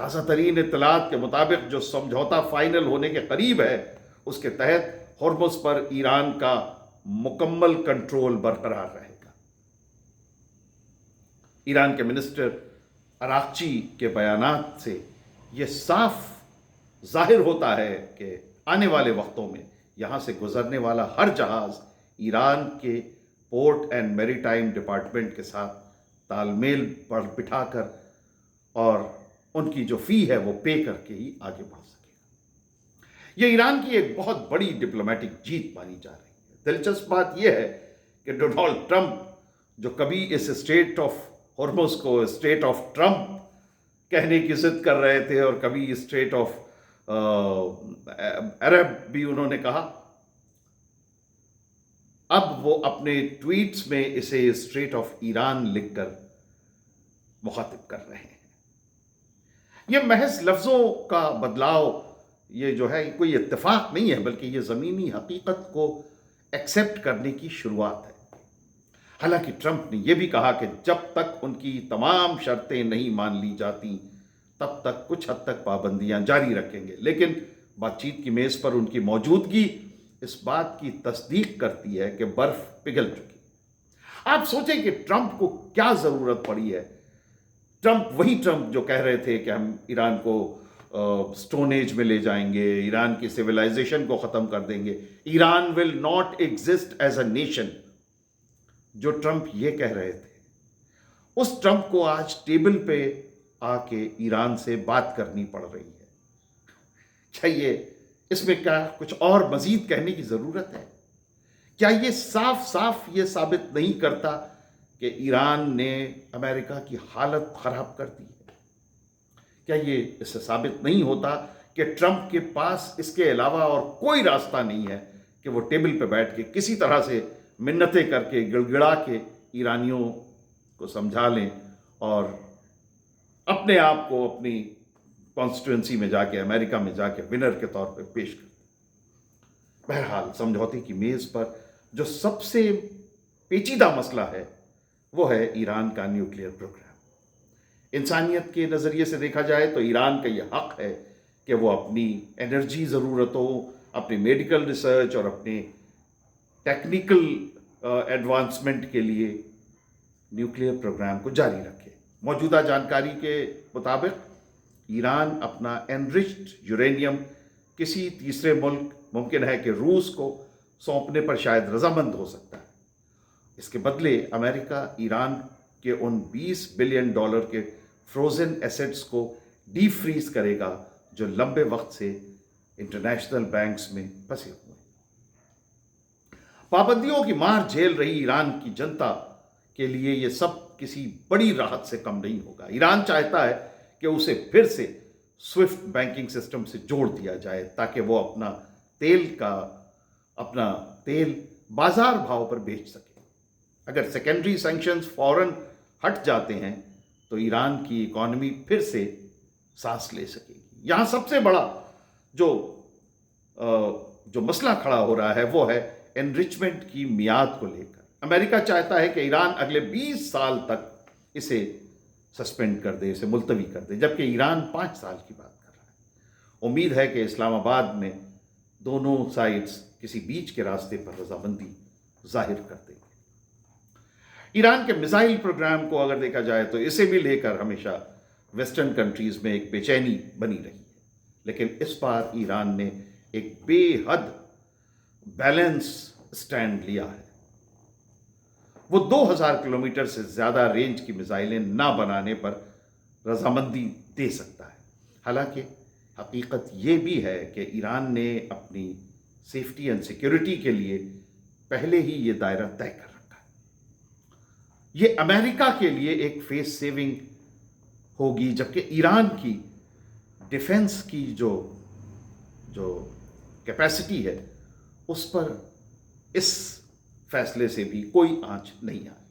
تازہ ترین اطلاعات کے مطابق جو سمجھوتا فائنل ہونے کے قریب ہے، اس کے تحت ہرمز پر ایران کا مکمل کنٹرول برقرار رہے گا۔ ایران کے منسٹر اراغچی کے بیانات سے یہ صاف ظاہر ہوتا ہے کہ آنے والے وقتوں میں یہاں سے گزرنے والا ہر جہاز ایران کے پورٹ اینڈ میری ٹائم ڈپارٹمنٹ کے ساتھ تال میل پر بٹھا کر اور ان کی جو فی ہے وہ پے کر کے ہی آگے بڑھ سکے گا۔ یہ ایران کی ایک بہت بڑی ڈپلومیٹک جیت مانی جا رہی ہے۔ دلچسپ بات یہ ہے کہ ڈونالڈ ٹرمپ جو کبھی اس اسٹریٹ آف ہرمز کو اسٹریٹ آف ٹرمپ کہنے کی ضد کر رہے تھے اور کبھی اسٹریٹ آف عرب بھی انہوں نے کہا، اب وہ اپنے ٹویٹس میں اسے اسٹریٹ آف ایران لکھ کر مخاطب کر رہے ہیں۔ یہ محض لفظوں کا بدلاؤ، یہ جو ہے کوئی اتفاق نہیں ہے، بلکہ یہ زمینی حقیقت کو ایکسیپٹ کرنے کی شروعات ہے۔ حالانکہ ٹرمپ نے یہ بھی کہا کہ جب تک ان کی تمام شرطیں نہیں مان لی جاتی تب تک کچھ حد تک پابندیاں جاری رکھیں گے، لیکن بات چیت کی میز پر ان کی موجودگی اس بات کی تصدیق کرتی ہے کہ برف پگھل چکی۔ آپ سوچیں کہ ٹرمپ کو کیا ضرورت پڑی ہے۔ ٹرمپ وہی ٹرمپ جو کہہ رہے تھے کہ ہم ایران کو سٹون ایج میں لے جائیں گے، ایران کی سویلائزیشن کو ختم کر دیں گے، Iran will not exist as a nation, جو ٹرمپ یہ کہہ رہے تھے، اس ٹرمپ کو آج ٹیبل پہ آ کے ایران سے بات کرنی پڑ رہی ہے۔ کیا یہ اس میں کیا کچھ اور مزید کہنے کی ضرورت ہے؟ کیا یہ صاف صاف یہ ثابت نہیں کرتا کہ ایران نے امریکہ کی حالت خراب کر دی ہے؟ کیا یہ اس سے ثابت نہیں ہوتا کہ ٹرمپ کے پاس اس کے علاوہ اور کوئی راستہ نہیں ہے کہ وہ ٹیبل پہ بیٹھ کے کسی طرح سے منتیں کر کے گڑ گڑا کے ایرانیوں کو سمجھا لیں اور اپنے آپ کو اپنی کانسٹیٹوئنسی میں جا کے، امریکہ میں جا کے ونر کے طور پہ پیش کریں؟ بہرحال سمجھوتے کی میز پر جو سب سے پیچیدہ مسئلہ ہے وہ ہے ایران کا نیوکلیئر پروگرام۔ انسانیت کے نظریے سے دیکھا جائے تو ایران کا یہ حق ہے کہ وہ اپنی انرجی ضرورتوں، اپنی میڈیکل ریسرچ اور اپنے ٹیکنیکل ایڈوانسمنٹ کے لیے نیوکلیئر پروگرام کو جاری رکھے۔ موجودہ جانکاری کے مطابق ایران اپنا انرچڈ یورینیم کسی تیسرے ملک، ممکن ہے کہ روس کو، سونپنے پر شاید رضامند ہو سکتا ہے۔ اس کے بدلے امریکہ ایران کے ان $20 بلین کے فروزن ایسٹس کو ڈی فریز کرے گا جو لمبے وقت سے انٹرنیشنل بینکس میں پھنسے ہوئے ہیں۔ پابندیوں کی مار جھیل رہی ایران کی جنتا کے لیے یہ سب کسی بڑی راحت سے کم نہیں ہوگا۔ ایران چاہتا ہے کہ اسے پھر سے سوئفٹ بینکنگ سسٹم سے جوڑ دیا جائے تاکہ وہ اپنا تیل بازار بھاؤ پر بیچ سکے۔ اگر سیکنڈری سینکشنز فوراً ہٹ جاتے ہیں تو ایران کی اکانومی پھر سے سانس لے سکے گی۔ یہاں سب سے بڑا جو مسئلہ کھڑا ہو رہا ہے وہ ہے انرچمنٹ کی میعاد کو لے کر۔ امریکہ چاہتا ہے کہ ایران اگلے 20 سال تک اسے سسپینڈ کر دے، اسے ملتوی کر دے، جبکہ ایران 5 سال کی بات کر رہا ہے۔ امید ہے کہ اسلام آباد میں دونوں سائڈز کسی بیچ کے راستے پر رضامندی ظاہر کر دیں گے۔ ایران کے میزائل پروگرام کو اگر دیکھا جائے تو اسے بھی لے کر ہمیشہ ویسٹرن کنٹریز میں ایک بے چینی بنی رہی ہے، لیکن اس بار ایران نے ایک بے حد بیلنس سٹینڈ لیا ہے۔ وہ 2000 کلومیٹر سے زیادہ رینج کی میزائلیں نہ بنانے پر رضامندی دے سکتا ہے۔ حالانکہ حقیقت یہ بھی ہے کہ ایران نے اپنی سیفٹی اینڈ سیکیورٹی کے لیے پہلے ہی یہ دائرہ طے کر رکھا ہے۔ یہ امریکہ کے لیے ایک فیس سیونگ ہوگی، جبکہ ایران کی ڈیفنس کی جو کیپیسٹی ہے اس پر اس فیصلے سے بھی کوئی آنچ نہیں آئی۔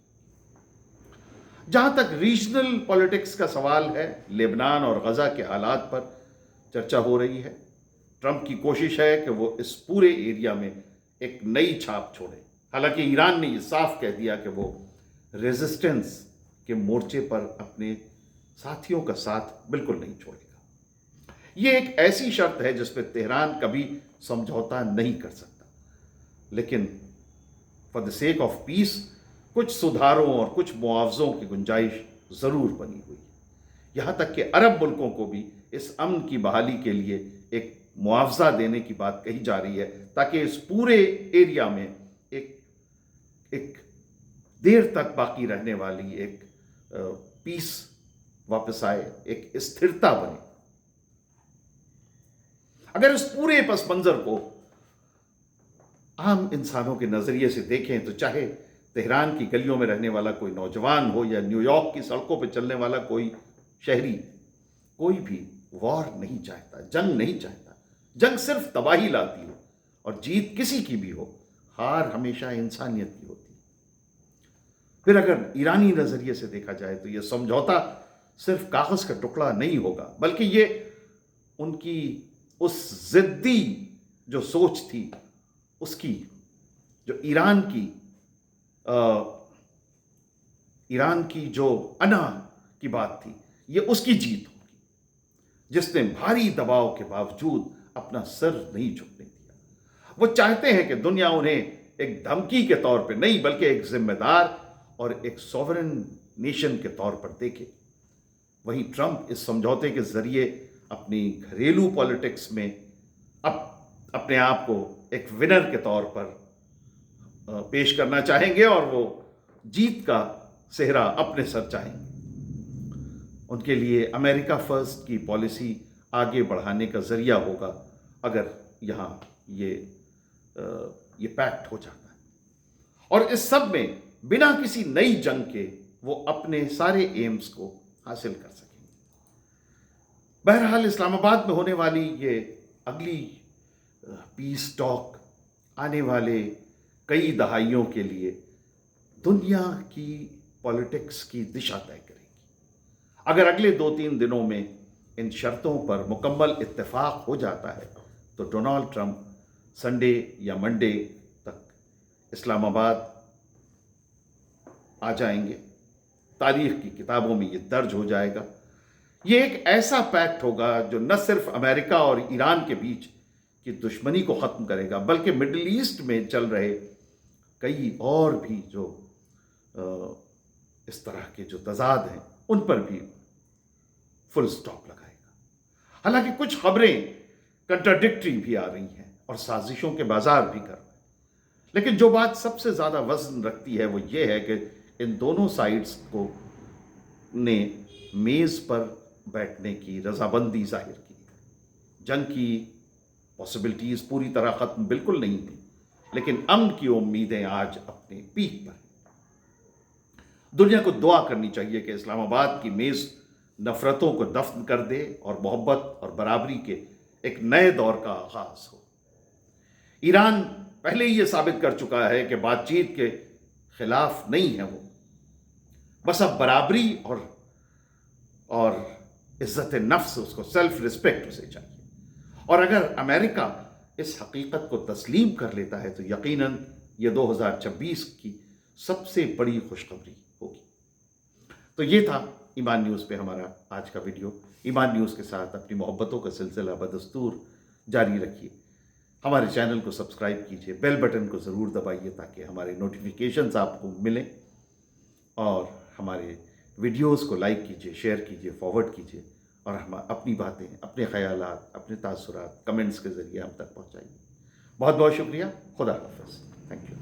جہاں تک ریجنل پولیٹکس کا سوال ہے، لبنان اور غزہ کے حالات پر چرچا ہو رہی ہے۔ ٹرمپ کی کوشش ہے کہ وہ اس پورے ایریا میں ایک نئی چھاپ چھوڑے، حالانکہ ایران نے یہ صاف کہہ دیا کہ وہ ریزسٹنس کے مورچے پر اپنے ساتھیوں کا ساتھ بالکل نہیں چھوڑے گا۔ یہ ایک ایسی شرط ہے جس پہ تہران کبھی سمجھوتا نہیں کر سکتا، لیکن for the sake of peace کچھ سدھاروں اور کچھ معاوضوں کی گنجائش ضرور بنی ہوئی ہے۔ یہاں تک کہ عرب ملکوں کو بھی اس امن کی بحالی کے لیے ایک معاوضہ دینے کی بات کہی جا رہی ہے، تاکہ اس پورے ایریا میں ایک دیر تک باقی رہنے والی ایک پیس واپس آئے، ایک استھرتا بنے۔ اگر اس پورے پس منظر کو عام انسانوں کے نظریے سے دیکھیں تو چاہے تہران کی گلیوں میں رہنے والا کوئی نوجوان ہو یا نیو یارک کی سڑکوں پہ چلنے والا کوئی شہری، کوئی بھی وار نہیں چاہتا، جنگ نہیں چاہتا۔ جنگ صرف تباہی لاتی ہے، اور جیت کسی کی بھی ہو، ہار ہمیشہ انسانیت کی ہوتی ہے۔ پھر اگر ایرانی نظریے سے دیکھا جائے تو یہ سمجھوتا صرف کاغذ کا ٹکڑا نہیں ہوگا، بلکہ یہ ان کی اس ضدی جو سوچ تھی، اس کی جو ایران کی جو انا کی بات تھی، یہ اس کی جیت ہوگی، جس نے بھاری دباؤ کے باوجود اپنا سر نہیں جھکنے دیا۔ وہ چاہتے ہیں کہ دنیا انہیں ایک دھمکی کے طور پہ نہیں، بلکہ ایک ذمہ دار اور ایک سوورن نیشن کے طور پر دیکھے۔ وہیں ٹرمپ اس سمجھوتے کے ذریعے اپنی گھریلو پالیٹکس میں اپنے آپ کو ایک ونر کے طور پر پیش کرنا چاہیں گے، اور وہ جیت کا صحرا اپنے سر چاہیں گے۔ ان کے لیے امریکہ فرسٹ کی پالیسی آگے بڑھانے کا ذریعہ ہوگا اگر یہاں یہ پیکٹ ہو جاتا ہے، اور اس سب میں بنا کسی نئی جنگ کے وہ اپنے سارے ایمز کو حاصل کر سکیں گے۔ بہرحال اسلام آباد میں ہونے والی یہ اگلی پیس ٹاک آنے والے کئی دہائیوں کے لیے دنیا کی پالیٹکس کی دشا طے کرے گی۔ اگر اگلے 2-3 دنوں میں ان شرطوں پر مکمل اتفاق ہو جاتا ہے تو ڈونالڈ ٹرمپ سنڈے یا منڈے تک اسلام آباد آ جائیں گے۔ تاریخ کی کتابوں میں یہ درج ہو جائے گا۔ یہ ایک ایسا پیکٹ ہوگا جو نہ صرف امریکہ اور ایران کے بیچ کی دشمنی کو ختم کرے گا، بلکہ مڈل ایسٹ میں چل رہے کئی اور بھی جو اس طرح کے جو تضاد ہیں ان پر بھی فل سٹاپ لگائے گا۔ حالانکہ کچھ خبریں کنٹراڈکٹری بھی آ رہی ہیں اور سازشوں کے بازار بھی کر رہے ہیں، لیکن جو بات سب سے زیادہ وزن رکھتی ہے وہ یہ ہے کہ ان دونوں سائڈز کو نے میز پر بیٹھنے کی رضامندی ظاہر کی۔ جنگ کی پاسبلٹیز پوری طرح ختم بالکل نہیں تھی، لیکن امن کی امیدیں آج اپنے پیک پر ہیں۔ دنیا کو دعا کرنی چاہیے کہ اسلام آباد کی میز نفرتوں کو دفن کر دے اور محبت اور برابری کے ایک نئے دور کا آغاز ہو۔ ایران پہلے ہی یہ ثابت کر چکا ہے کہ بات چیت کے خلاف نہیں ہے، وہ بس اب برابری اور عزت نفس، اس کو سیلف ریسپیکٹ اسے چاہیے۔ اور اگر امریکہ اس حقیقت کو تسلیم کر لیتا ہے تو یقیناً یہ 2026 کی سب سے بڑی خوشخبری ہوگی۔ تو یہ تھا ایمان نیوز پہ ہمارا آج کا ویڈیو۔ ایمان نیوز کے ساتھ اپنی محبتوں کا سلسلہ بدستور جاری رکھیے۔ ہمارے چینل کو سبسکرائب کیجیے، بیل بٹن کو ضرور دبائیے تاکہ ہمارے نوٹیفیکیشنز آپ کو ملیں، اور ہمارے ویڈیوز کو لائک کیجیے، شیئر کیجیے، فارورڈ کیجیے، اور ہم اپنی باتیں، اپنے خیالات، اپنے تاثرات کمنٹس کے ذریعے ہم تک پہنچائیے۔ بہت بہت شکریہ۔ خدا حافظ۔ Thank you.